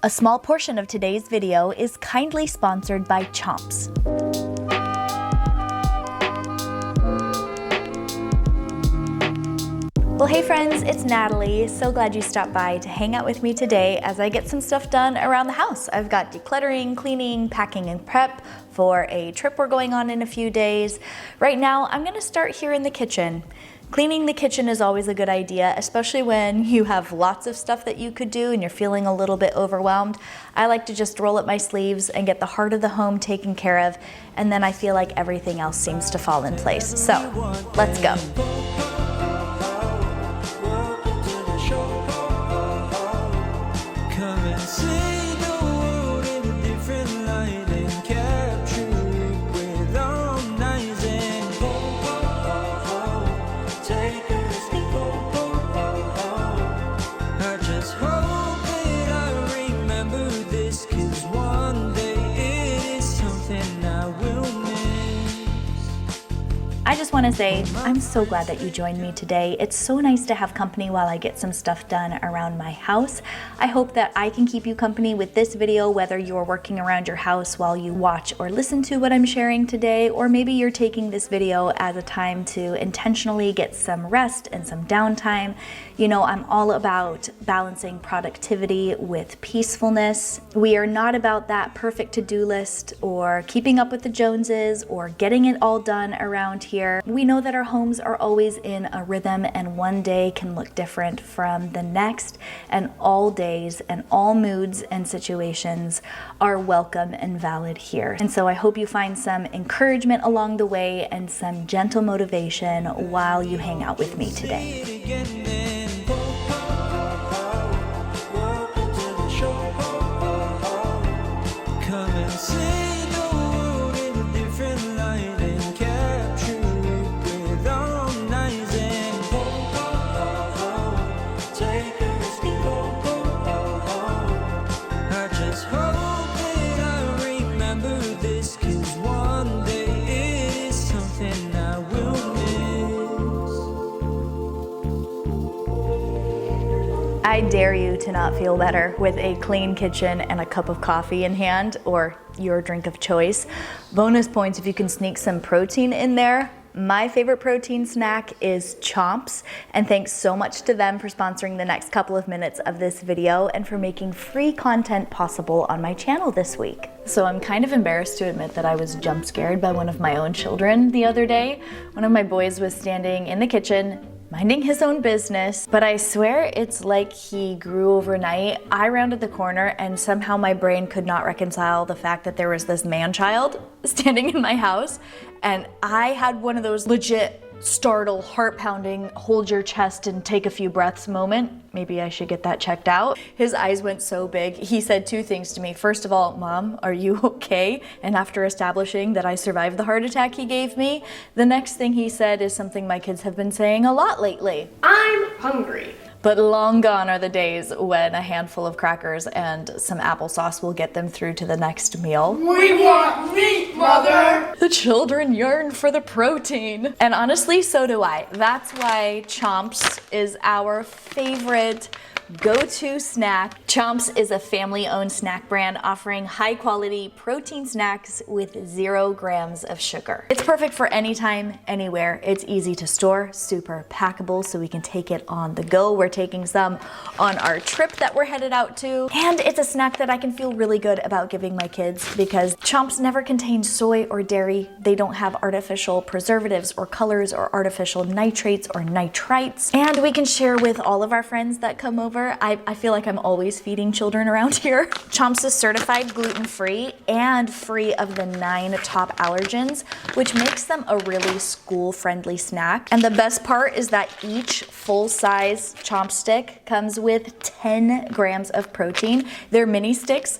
A small portion of today's video is kindly sponsored by Chomps. Well, hey friends, it's Natalie. So glad you stopped by to hang out with me today as I get some stuff done around the house. I've got decluttering, cleaning, packing, and prep for a trip we're going on in a few days. Right now, I'm gonna start here in the kitchen. Cleaning the kitchen is always a good idea, especially when you have lots of stuff that you could do and you're feeling a little bit overwhelmed. I like to just roll up my sleeves and get the heart of the home taken care of, and then I feel like everything else seems to fall in place. So, let's go. I just want to say, I'm so glad that you joined me today. It's so nice to have company while I get some stuff done around my house. I hope that I can keep you company with this video, whether you're working around your house while you watch or listen to what I'm sharing today, or maybe you're taking this video as a time to intentionally get some rest and some downtime. You know, I'm all about balancing productivity with peacefulness. We are not about that perfect to-do list or keeping up with the Joneses or getting it all done around here. We know that our homes are always in a rhythm, and one day can look different from the next, and all days and all moods and situations are welcome and valid here. And so I hope you find some encouragement along the way and some gentle motivation while you hang out with me today. I dare you to not feel better with a clean kitchen and a cup of coffee in hand, or your drink of choice. Bonus points if you can sneak some protein in there. My favorite protein snack is Chomps, and thanks so much to them for sponsoring the next couple of minutes of this video and for making free content possible on my channel this week. So I'm kind of embarrassed to admit that I was jump scared by one of my own children the other day. One of my boys was standing in the kitchen minding his own business, but I swear it's like he grew overnight. I rounded the corner and somehow my brain could not reconcile the fact that there was this man-child standing in my house, and I had one of those legit startle, heart-pounding, hold your chest and take a few breaths moment. Maybe I should get that checked out. His eyes went so big. He said two things to me. First of all, "Mom, are you okay?" And after establishing that I survived the heart attack he gave me, the next thing he said is something my kids have been saying a lot lately. "I'm hungry." But long gone are the days when a handful of crackers and some applesauce will get them through to the next meal. "We want meat, Mother!" The children yearn for the protein. And honestly, so do I. That's why Chomps is our favorite go-to snack. Chomps is a family-owned snack brand offering high-quality protein snacks with 0 grams of sugar. It's perfect for anytime, anywhere. It's easy to store, super packable, so we can take it on the go. We're taking some on our trip that we're headed out to. And it's a snack that I can feel really good about giving my kids because Chomps never contain soy or dairy. They don't have artificial preservatives or colors or artificial nitrates or nitrites. And we can share with all of our friends that come over. I feel like I'm always feeding children around here. Chomps is certified gluten-free and free of the 9 top allergens, which makes them a really school-friendly snack. And the best part is that each full-size Chomp stick comes with 10 grams of protein. They're mini sticks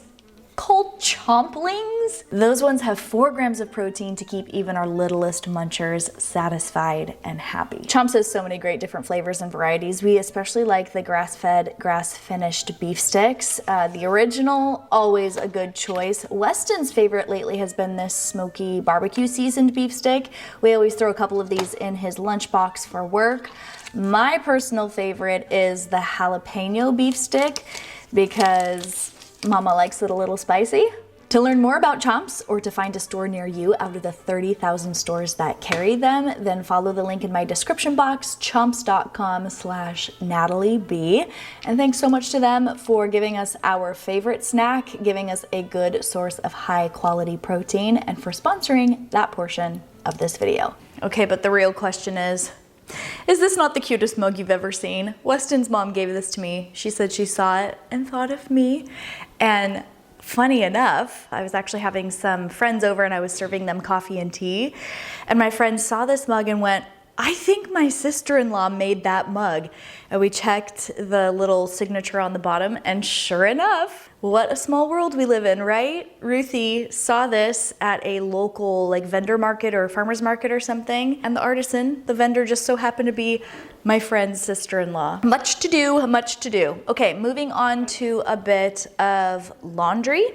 called Chomplings. Those ones have 4 grams of protein to keep even our littlest munchers satisfied and happy. Chomps has so many great different flavors and varieties. We especially like the grass-fed, grass-finished beef sticks. The original, always a good choice. Weston's favorite lately has been this smoky barbecue seasoned beef stick. We always throw a couple of these in his lunchbox for work. My personal favorite is the jalapeno beef stick because Mama likes it a little spicy. To learn more about Chomps or to find a store near you out of the 30,000 stores that carry them, then follow the link in my description box, chomps.com/NatalieB. And thanks so much to them for giving us our favorite snack, giving us a good source of high quality protein, and for sponsoring that portion of this video. Okay, but the real question is this not the cutest mug you've ever seen? Weston's mom gave this to me. She said she saw it and thought of me. And funny enough, I was actually having some friends over and I was serving them coffee and tea. And my friend saw this mug and went, I think my sister-in-law made that mug. And we checked the little signature on the bottom, and sure enough, what a small world we live in, right? Ruthie saw this at a local vendor market or farmer's market or something, and the artisan, the vendor, just so happened to be my friend's sister-in-law. Much to do, much to do. Okay, moving on to a bit of laundry.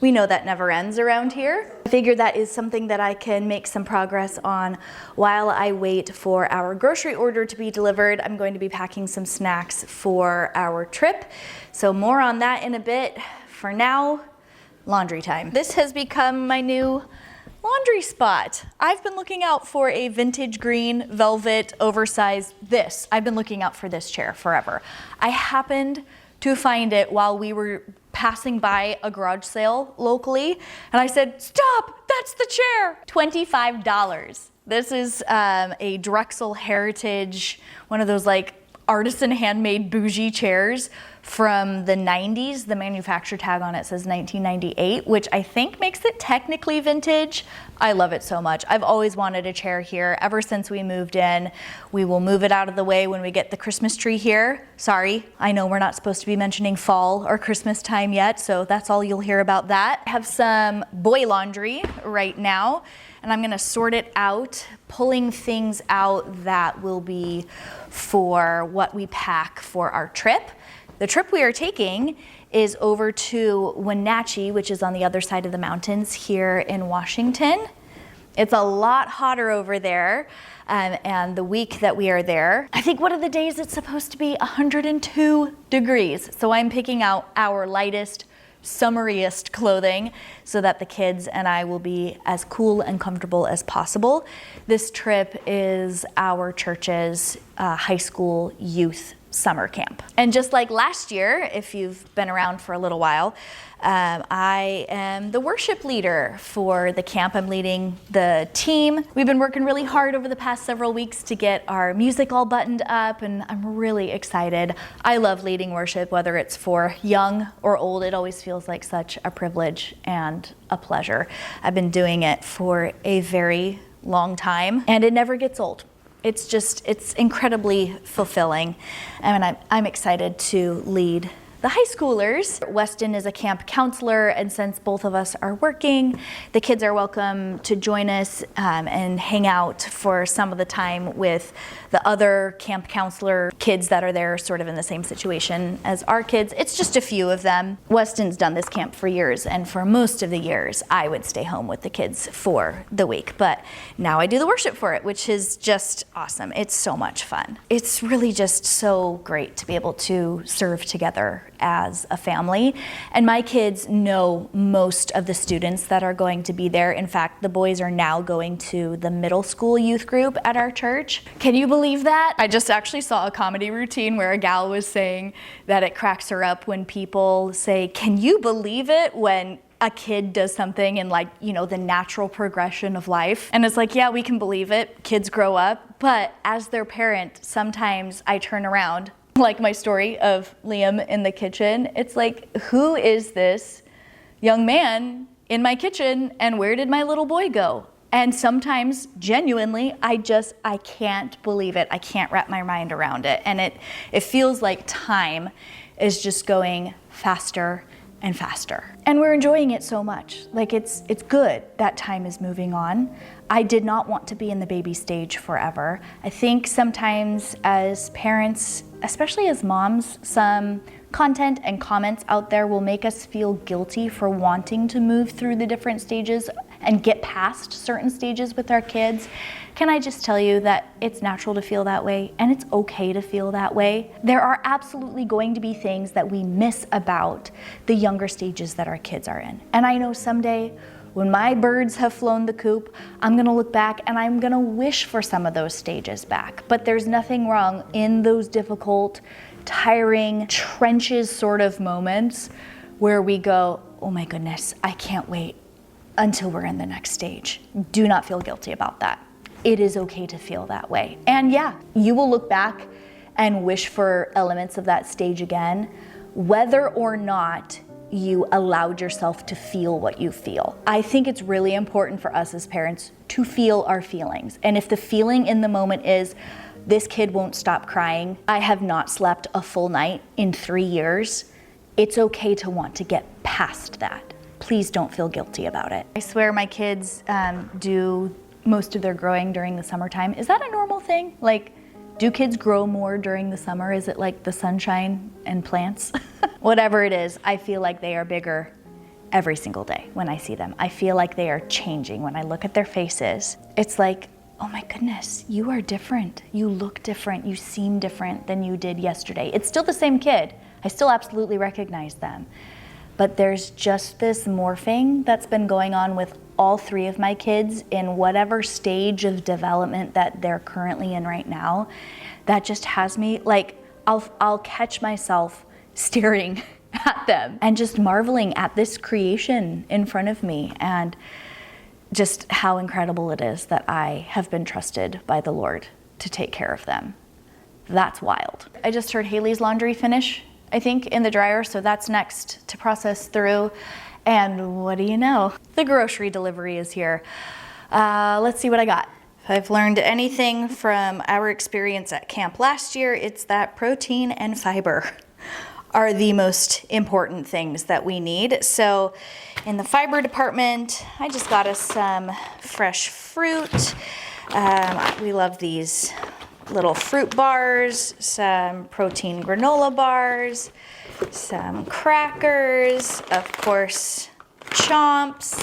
We know that never ends around here. I figured that is something that I can make some progress on while I wait for our grocery order to be delivered. I'm going to be packing some snacks for our trip. So more on that in a bit. For now, laundry time. This has become my new laundry spot. I've been looking out for a vintage green velvet oversized this. I've been looking out for this chair forever. I happened to find it while we were passing by a garage sale locally, and I said, stop, that's the chair. $25. This is a Drexel Heritage, one of those artisan handmade bougie chairs from the 90s. The manufacturer tag on it says 1998, which I think makes it technically vintage. I love it so much. I've always wanted a chair here ever since we moved in. We will move it out of the way when we get the Christmas tree here. Sorry, I know we're not supposed to be mentioning fall or Christmas time yet, so that's all you'll hear about that. I have some boy laundry right now, and I'm gonna sort it out, pulling things out that will be for what we pack for our trip. The trip we are taking is over to Wenatchee, which is on the other side of the mountains here in Washington. It's a lot hotter over there, and the week that we are there, I think one of the days it's supposed to be 102 degrees. So I'm picking out our lightest, summeriest clothing so that the kids and I will be as cool and comfortable as possible. This trip is our church's high school youth summer camp. And just like last year, if you've been around for a little while, I am the worship leader for the camp. I'm leading the team. We've been working really hard over the past several weeks to get our music all buttoned up, and I'm really excited. I love leading worship, whether it's for young or old. It always feels like such a privilege and a pleasure. I've been doing it for a very long time, and it never gets old. It's incredibly fulfilling, and I'm excited to lead the high schoolers. Weston is a camp counselor, and since both of us are working, the kids are welcome to join us and hang out for some of the time with the other camp counselor kids that are there sort of in the same situation as our kids. It's just a few of them. Weston's done this camp for years, and for most of the years, I would stay home with the kids for the week. But now I do the worship for it, which is just awesome. It's so much fun. It's really just so great to be able to serve together as a family. And my kids know most of the students that are going to be there. In fact, the boys are now going to the middle school youth group at our church. Can you believe that? I just actually saw a comedy routine where a gal was saying that it cracks her up when people say, can you believe it, when a kid does something in the natural progression of life. And it's yeah, we can believe it. Kids grow up. But as their parent, sometimes I turn around, like my story of Liam in the kitchen. It's who is this young man in my kitchen, and where did my little boy go? And sometimes, genuinely, I can't believe it. I can't wrap my mind around it. And it feels like time is just going faster and faster. And we're enjoying it so much. It's good that time is moving on. I did not want to be in the baby stage forever. I think sometimes as parents, especially as moms, some content and comments out there will make us feel guilty for wanting to move through the different stages and get past certain stages with our kids, can I just tell you that it's natural to feel that way and it's okay to feel that way. There are absolutely going to be things that we miss about the younger stages that our kids are in. And I know someday when my birds have flown the coop, I'm gonna look back and I'm gonna wish for some of those stages back. But there's nothing wrong in those difficult, tiring, trenches sort of moments where we go, oh my goodness, I can't wait until we're in the next stage. Do not feel guilty about that. It is okay to feel that way. And yeah, you will look back and wish for elements of that stage again, whether or not you allowed yourself to feel what you feel. I think it's really important for us as parents to feel our feelings. And if the feeling in the moment is, this kid won't stop crying, I have not slept a full night in 3 years, it's okay to want to get past that. Please don't feel guilty about it. I swear my kids do most of their growing during the summertime. Is that a normal thing? Like, do kids grow more during the summer? Is it like the sunshine and plants? Whatever it is, I feel like they are bigger every single day when I see them. I feel like they are changing when I look at their faces. It's like, oh my goodness, you are different. You look different. You seem different than you did yesterday. It's still the same kid. I still absolutely recognize them. But there's just this morphing that's been going on with all 3 of my kids in whatever stage of development that they're currently in right now. That just has me, like, I'll catch myself staring at them and just marveling at this creation in front of me, and just how incredible it is that I have been trusted by the Lord to take care of them. That's wild. I just heard Haley's laundry finish, I think, in the dryer, so that's next to process through. And what do you know? The grocery delivery is here. Let's see what I got. If I've learned anything from our experience at camp last year, it's that protein and fiber are the most important things that we need. So in the fiber department, I just got us some fresh fruit. We love these little fruit bars, some protein granola bars, some crackers, of course, Chomps,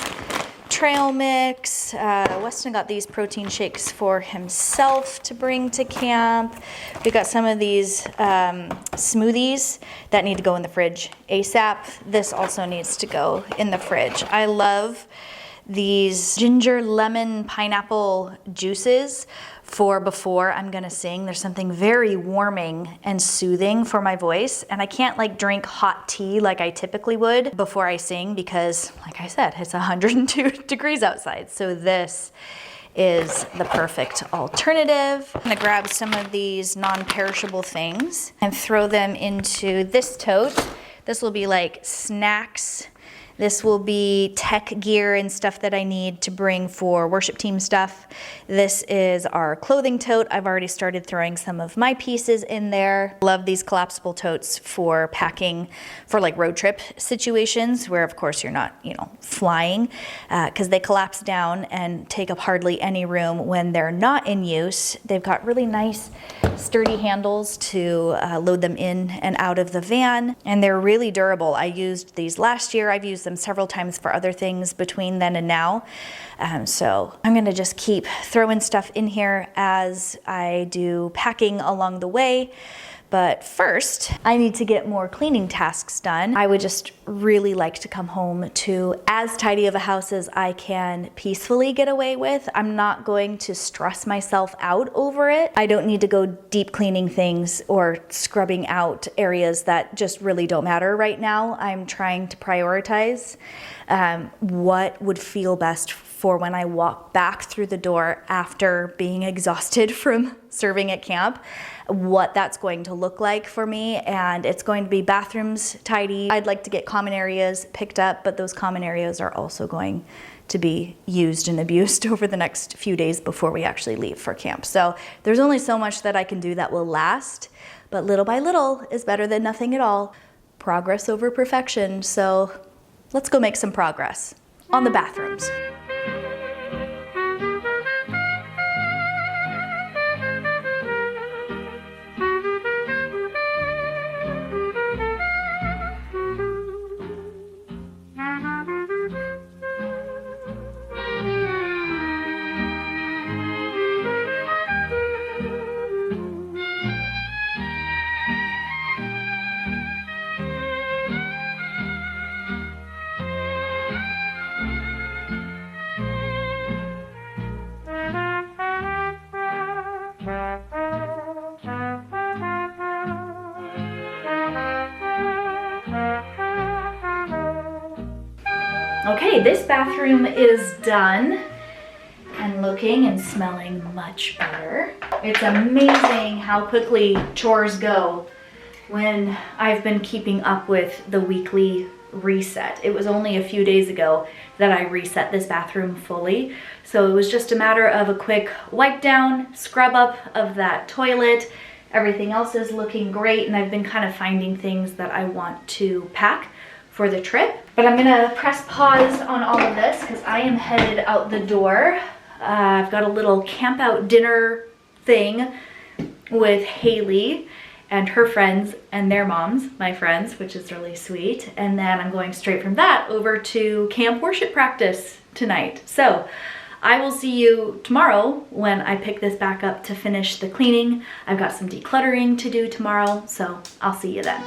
trail mix. Weston got these protein shakes for himself to bring to camp. We got some of these smoothies that need to go in the fridge ASAP. This also needs to go in the fridge. I love these ginger, lemon, pineapple juices for before I'm gonna sing. There's something very warming and soothing for my voice, and I can't like drink hot tea like I typically would before I sing because, like I said, it's 102 degrees outside. So this is the perfect alternative. I'm gonna grab some of these non-perishable things and throw them into this tote. This will be like snacks. This will be tech gear and stuff that I need to bring for worship team stuff. This is our clothing tote. I've already started throwing some of my pieces in there. Love these collapsible totes for packing for like road trip situations where of course you're not, flying, because they collapse down and take up hardly any room when they're not in use. They've got really nice sturdy handles to load them in and out of the van, and they're really durable. I used these last year. I've used them several times for other things between then and now. So I'm gonna just keep throwing stuff in here as I do packing along the way. But first, I need to get more cleaning tasks done. I would just really like to come home to as tidy of a house as I can peacefully get away with. I'm not going to stress myself out over it. I don't need to go deep cleaning things or scrubbing out areas that just really don't matter right now. I'm trying to prioritize what would feel best for when I walk back through the door after being exhausted from serving at camp, what that's going to look like for me. And it's going to be bathrooms tidy. I'd like to get common areas picked up, but those common areas are also going to be used and abused over the next few days before we actually leave for camp. So there's only so much that I can do that will last, but little by little is better than nothing at all. Progress over perfection. So let's go make some progress on the bathrooms. Okay, this bathroom is done and looking and smelling much better. It's amazing how quickly chores go when I've been keeping up with the weekly reset. It was only a few days ago that I reset this bathroom fully. So it was just a matter of a quick wipe down, scrub up of that toilet. Everything else is looking great, and I've been kind of finding things that I want to pack for the trip. But I'm gonna press pause on all of this because I am headed out the door. I've got a little camp out dinner thing with Haley and her friends and their moms, my friends, which is really sweet. And then I'm going straight from that over to camp worship practice tonight. So I will see you tomorrow when I pick this back up to finish the cleaning. I've got some decluttering to do tomorrow, so I'll see you then.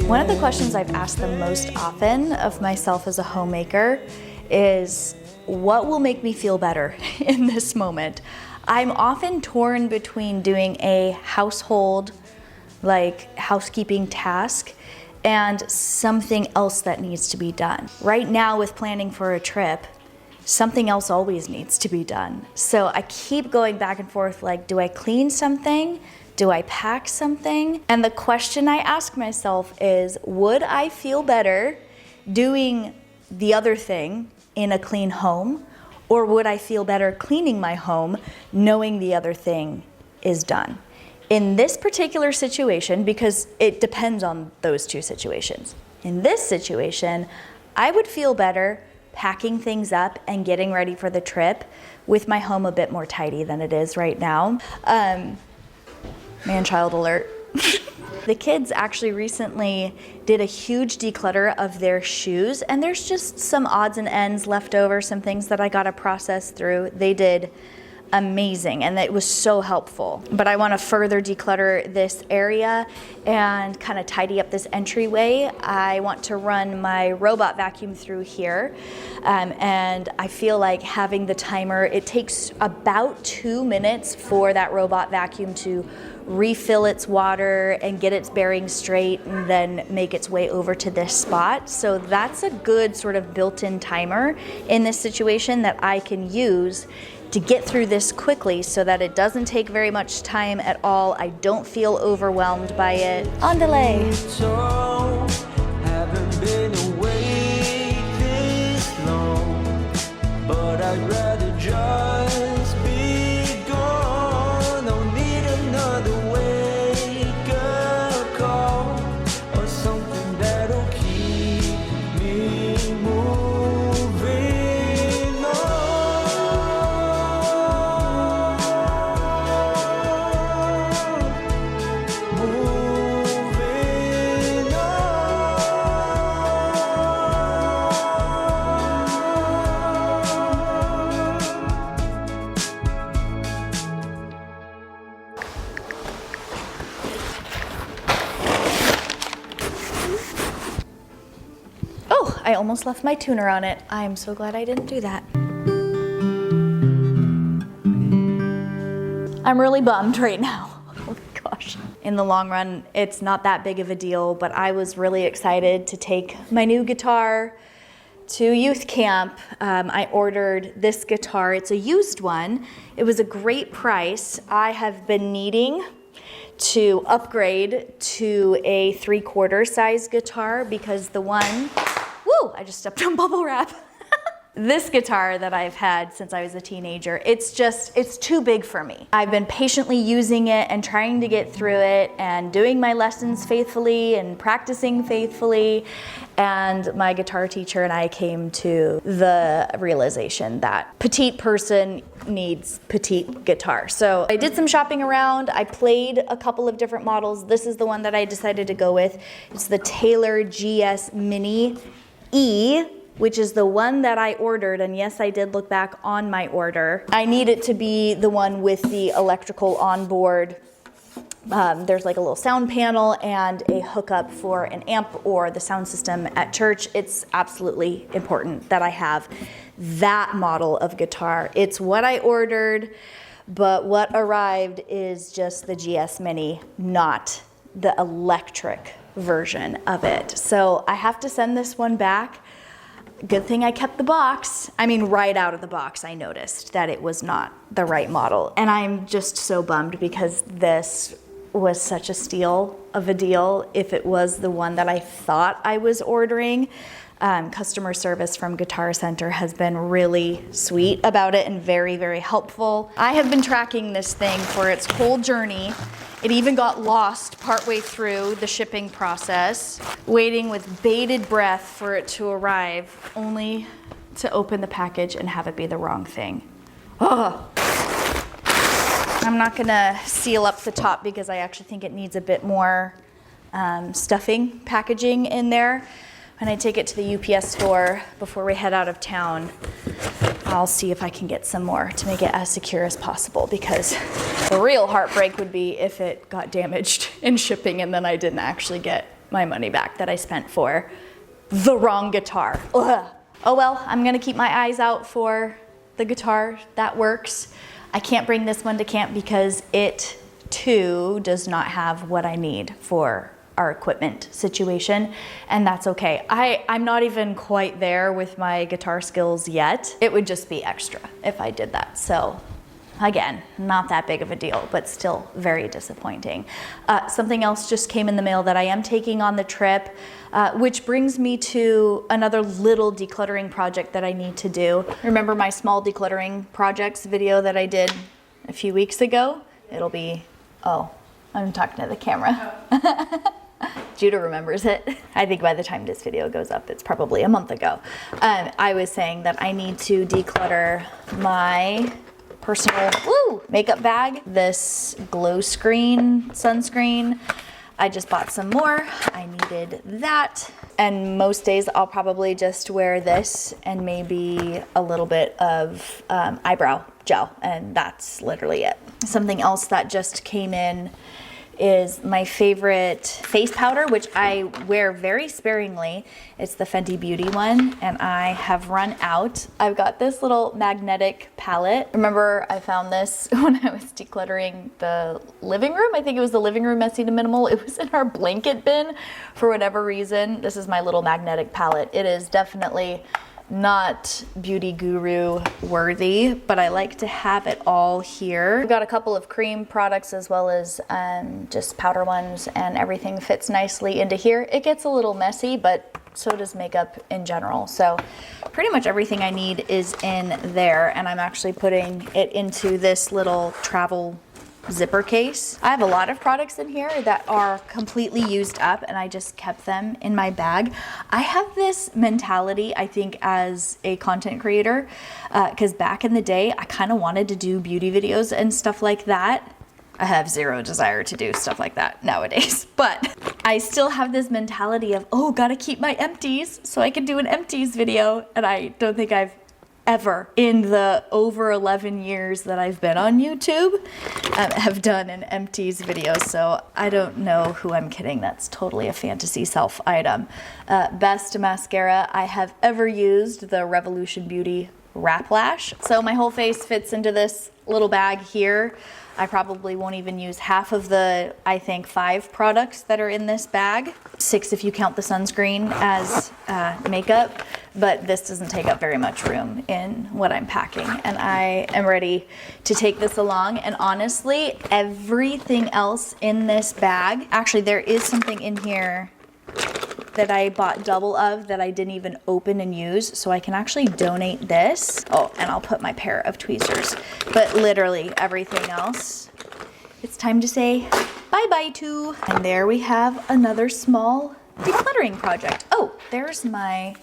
One of the questions I've asked the most often of myself as a homemaker is, what will make me feel better in this moment? I'm often torn between doing a household, like housekeeping task, and something else that needs to be done. Right now with planning for a trip, something else always needs to be done. So I keep going back and forth, like, do I clean something? Do I pack something? And the question I ask myself is, would I feel better doing the other thing in a clean home? Or would I feel better cleaning my home knowing the other thing is done? In this particular situation, because it depends on those two situations. In this situation, I would feel better packing things up and getting ready for the trip with my home a bit more tidy than it is right now. Man-child alert. The kids actually recently did a huge declutter of their shoes, and there's just some odds and ends left over, some things that I gotta process through. They did amazing, and it was so helpful. But I wanna further declutter this area and kind of tidy up this entryway. I want to run my robot vacuum through here, and I feel like having the timer, it takes about 2 minutes for that robot vacuum to refill its water and get its bearings straight and then make its way over to this spot. So that's a good sort of built-in timer in this situation that I can use to get through this quickly so that it doesn't take very much time at all. I don't feel overwhelmed by it. On delay. Haven't been awake this long, but I'd rather just be gone. Don't need another wake-up call or something that'll keep me moving on. Moving Oh, I almost left my tuner on it. I'm so glad I didn't do that. I'm really bummed right now. Oh gosh. In the long run, it's not that big of a deal, but I was really excited to take my new guitar to youth camp. I ordered this guitar. It's a used one. It was a great price. I have been needing to upgrade to a 3/4 size guitar because the one, woo, I just stepped on bubble wrap. this guitar that I've had since I was a teenager, it's too big for me. I've been patiently using it and trying to get through it and doing my lessons faithfully and practicing faithfully. And my guitar teacher and I came to the realization that petite person needs petite guitar. So I did some shopping around. I played a couple of different models. This is the one that I decided to go with. It's the Taylor GS Mini E, which is the one that I ordered, and yes, I did look back on my order. I need it to be the one with the electrical onboard. There's like a little sound panel and a hookup for an amp or the sound system at church. It's absolutely important that I have that model of guitar. It's what I ordered, but what arrived is just the GS Mini, not the electric version of it. So I have to send this one back. Good thing I kept the box. I mean, right out of the box, I noticed that it was not the right model. And I'm just so bummed because this was such a steal of a deal if it was the one that I thought I was ordering. Customer service from Guitar Center has been really sweet about it and very, very helpful. I have been tracking this thing for its whole journey. It even got lost partway through the shipping process, waiting with bated breath for it to arrive, only to open the package and have it be the wrong thing. Ugh. I'm not gonna seal up the top because I actually think it needs a bit more stuffing packaging in there. When I take it to the UPS store before we head out of town, I'll see if I can get some more to make it as secure as possible, because the real heartbreak would be if it got damaged in shipping and then I didn't actually get my money back that I spent for the wrong guitar. Ugh. Oh well, I'm gonna keep my eyes out for the guitar that works. I can't bring this one to camp because it too does not have what I need for our equipment situation, and that's okay. I'm not even quite there with my guitar skills yet. It would just be extra if I did that. So again, not that big of a deal, but still very disappointing. Something else just came in the mail that I am taking on the trip, which brings me to another little decluttering project that I need to do. Remember my small decluttering projects video that I did a few weeks ago? It'll be, oh, I'm talking to the camera. Judah remembers it. I think by the time this video goes up, it's probably a month ago. I was saying that I need to declutter my personal makeup bag, this glow screen sunscreen. I just bought some more. I needed that. And most days I'll probably just wear this and maybe a little bit of eyebrow gel, and that's literally it. Something else that just came in is my favorite face powder, which I wear very sparingly. It's the Fenty Beauty one, and I have run out. I've got this little magnetic palette. Remember, I found this when I was decluttering the living room. I think it was the living room Messy to Minimal. It was in our blanket bin for whatever reason. This is my little magnetic palette. It is definitely not beauty guru worthy, but I like to have it all here. I've got a couple of cream products as well as just powder ones, and everything fits nicely into here. It gets a little messy, but so does makeup in general. So pretty much everything I need is in there, and I'm actually putting it into this little travel zipper case. I have a lot of products in here that are completely used up, and I just kept them in my bag. I have this mentality, I think, as a content creator, because back in the day, I kind of wanted to do beauty videos and stuff like that. I have zero desire to do stuff like that nowadays, but I still have this mentality of, oh, gotta keep my empties so I can do an empties video, and I don't think I've ever in the over 11 years that I've been on YouTube have done an empties video, so I don't know who I'm kidding. That's totally a fantasy self item. Best mascara I have ever used, the Revolution Beauty Wrap Lash. So my whole face fits into this little bag here. I probably won't even use half of the, I think, 5 products that are in this bag. 6 if you count the sunscreen as makeup, but this doesn't take up very much room in what I'm packing. And I am ready to take this along. And honestly, everything else in this bag, actually there is something in here that I bought double of that I didn't even open and use, so I can actually donate this. Oh, and I'll put my pair of tweezers. But literally everything else, it's time to say bye-bye to. And there we have another small decluttering project. Oh, there's my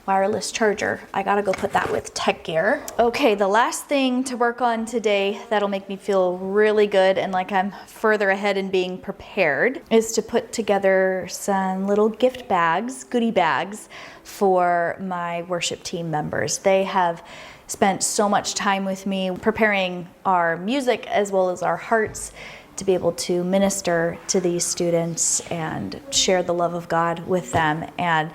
wireless charger. I gotta go put that with tech gear. Okay, the last thing to work on today that'll make me feel really good and like I'm further ahead in being prepared is to put together some little gift bags, goodie bags for my worship team members. They have spent so much time with me preparing our music as well as our hearts to be able to minister to these students and share the love of God with them. And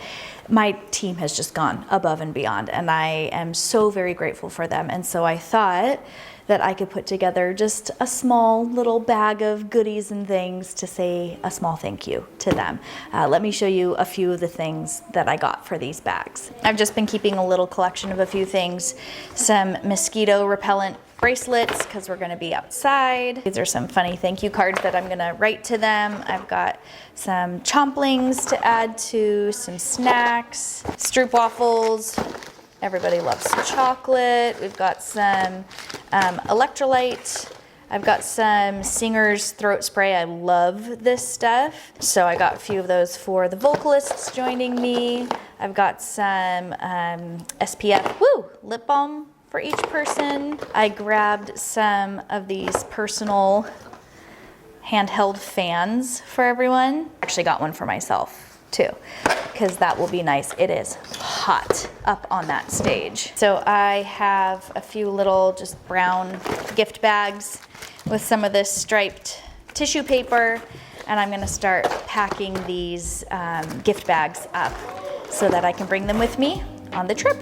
my team has just gone above and beyond, and I am so very grateful for them. And so I thought that I could put together just a small little bag of goodies and things to say a small thank you to them. Let me show you a few of the things that I got for these bags. I've just been keeping a little collection of a few things. Some mosquito repellent bracelets, because we're gonna be outside. These are some funny thank you cards that I'm gonna write to them. I've got some chomplings to add to, some snacks, stroop waffles. Everybody loves chocolate. We've got some electrolyte. I've got some Singer's throat spray. I love this stuff. So I got a few of those for the vocalists joining me. I've got some SPF lip balm for each person. I grabbed some of these personal handheld fans for everyone. Actually got one for myself too, because that will be nice. It is hot up on that stage. So I have a few little just brown gift bags with some of this striped tissue paper, and I'm gonna start packing these gift bags up so that I can bring them with me on the trip.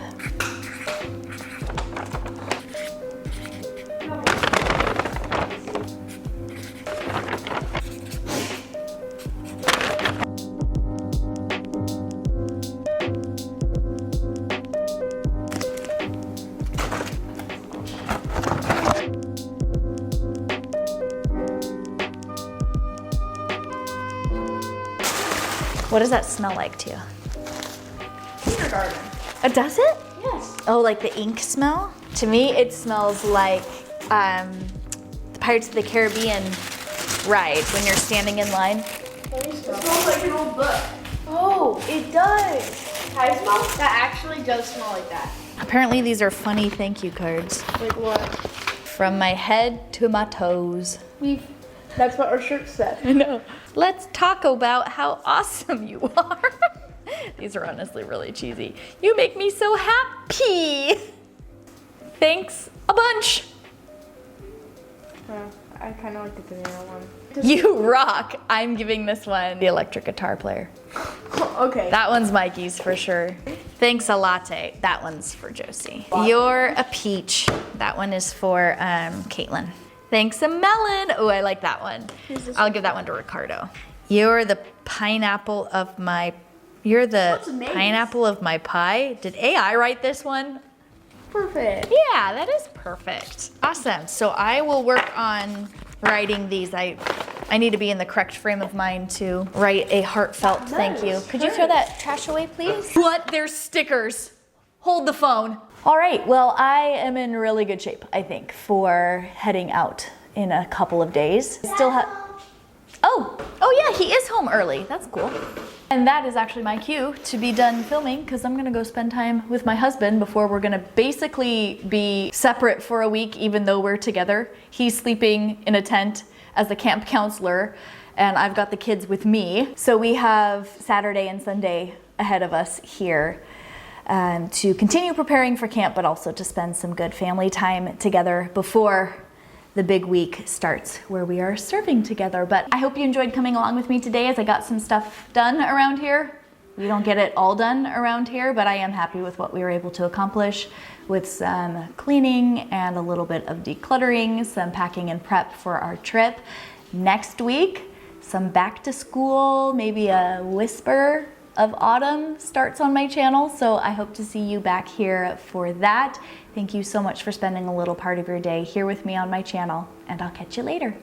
What does that smell like to you? Kindergarten. Does it? Yes. Oh, like the ink smell? To me, it smells like the Pirates of the Caribbean ride when you're standing in line. It smells like an old book. Oh, it does. Can I smell? That actually does smell like that. Apparently, these are funny thank you cards. Like what? From my head to my toes. That's what our shirt said. I know. Let's talk about how awesome you are. These are honestly really cheesy. You make me so happy. Thanks a bunch. I kind of like the banana one. You rock. I'm giving this one the electric guitar player. Okay. That one's Mikey's for sure. Thanks a latte. That one's for Josie. You're a peach. That one is for Caitlin. Thanks a melon. Oh, I like that one. I'll give that one to Ricardo. You're the pineapple of my pineapple of my pie. Did AI write this one? Perfect. Yeah, that is perfect. Awesome. So I will work on writing these. I need to be in the correct frame of mind to write a heartfelt thank you. Could you throw that trash away, please? What? There's stickers. Hold the phone. All right, well, I am in really good shape, I think, for heading out in a couple of days. Still have, oh yeah, he is home early. That's cool. And that is actually my cue to be done filming, because I'm gonna go spend time with my husband before we're gonna basically be separate for a week, even though we're together. He's sleeping in a tent as the camp counselor, and I've got the kids with me. So we have Saturday and Sunday ahead of us here. To continue preparing for camp, but also to spend some good family time together before the big week starts where we are serving together. But I hope you enjoyed coming along with me today as I got some stuff done around here. We don't get it all done around here, but I am happy with what we were able to accomplish with some cleaning and a little bit of decluttering, some packing and prep for our trip. Next week, some back to school, maybe a whisper of autumn starts on my channel, so I hope to see you back here for that. Thank you so much for spending a little part of your day here with me on my channel, and I'll catch you later.